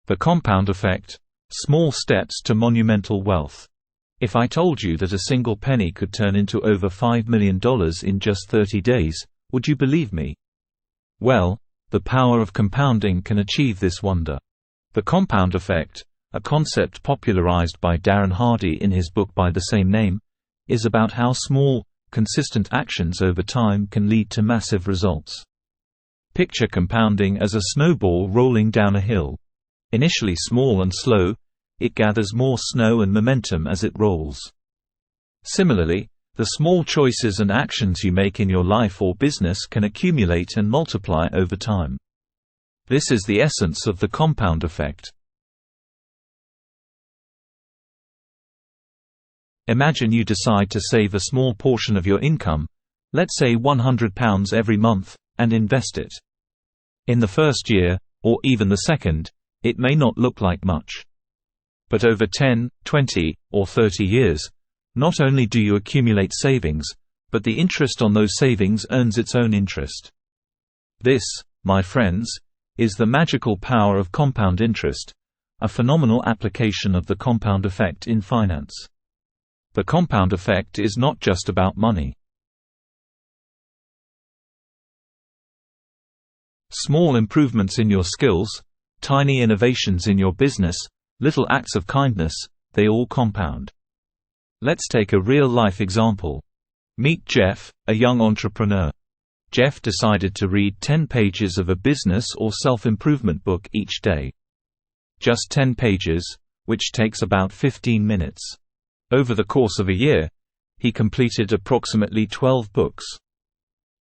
The compound effect – small steps to monumental wealth. If I told you that a single penny could turn into over $5 million in just 30 days, would you believe me? Well, the power of compounding can achieve this wonder. The compound effect, a concept popularized by Darren Hardy in his book by the same name, is about how small, consistent actions over time can lead to massive results. Picture compounding as a snowball rolling down a hill. Initially small and slow, it gathers more snow and momentum as it rolls. Similarly, the small choices and actions you make in your life or business can accumulate and multiply over time. This is the essence of the compound effect. Imagine you decide to save a small portion of your income, let's say £100 every month, and invest it. In the first year, or even the second, it may not look like much. But over 10, 20, or 30 years, not only do you accumulate savings, but the interest on those savings earns its own interest. This, my friends, is the magical power of compound interest, a phenomenal application of the compound effect in finance. The compound effect is not just about money. Small improvements in your skills, tiny innovations in your business, little acts of kindness, they all compound. Let's take a real-life example. Meet Jeff, a young entrepreneur. Jeff decided to read 10 pages of a business or self-improvement book each day. Just 10 pages, which takes about 15 minutes. Over the course of a year, he completed approximately 12 books.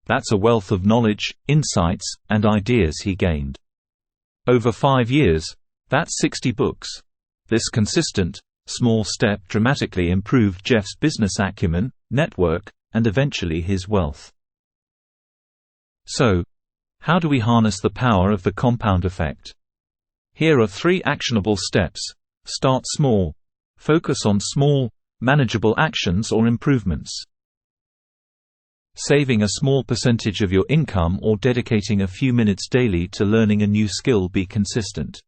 That's a wealth of knowledge, insights, and ideas he gained. Over 5 years, that's 60 books. This consistent, small step dramatically improved Jeff's business acumen, network, and eventually his wealth. So, how do we harness the power of the compound effect? Here are 3 actionable steps. Start small. Focus on small, manageable actions or improvements. Saving a small percentage of your income or dedicating a few minutes daily to learning a new skill. Be consistent.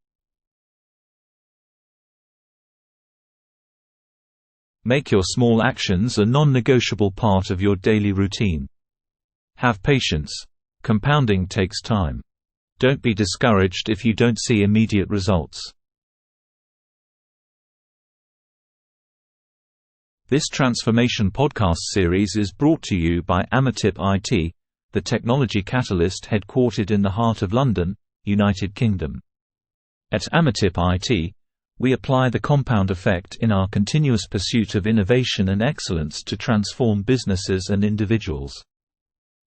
Make your small actions a non-negotiable part of your daily routine. Have patience. Compounding takes time. Don't be discouraged if you don't see immediate results. This Transformation podcast series is brought to you by Amatip IT, the technology catalyst headquartered in the heart of London, United Kingdom. At Amatip IT, we apply the compound effect in our continuous pursuit of innovation and excellence to transform businesses and individuals.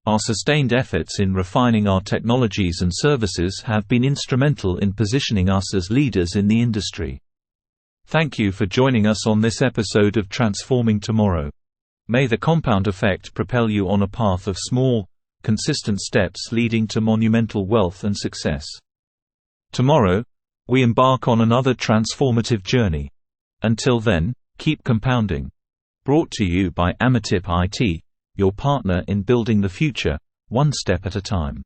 Our sustained efforts in refining our technologies and services have been instrumental in positioning us as leaders in the industry. Thank you for joining us on this episode of Transforming Tomorrow. May the compound effect propel you on a path of small, consistent steps leading to monumental wealth and success. Tomorrow, we embark on another transformative journey. Until then, keep compounding. Brought to you by Amatip IT, your partner in building the future, one step at a time.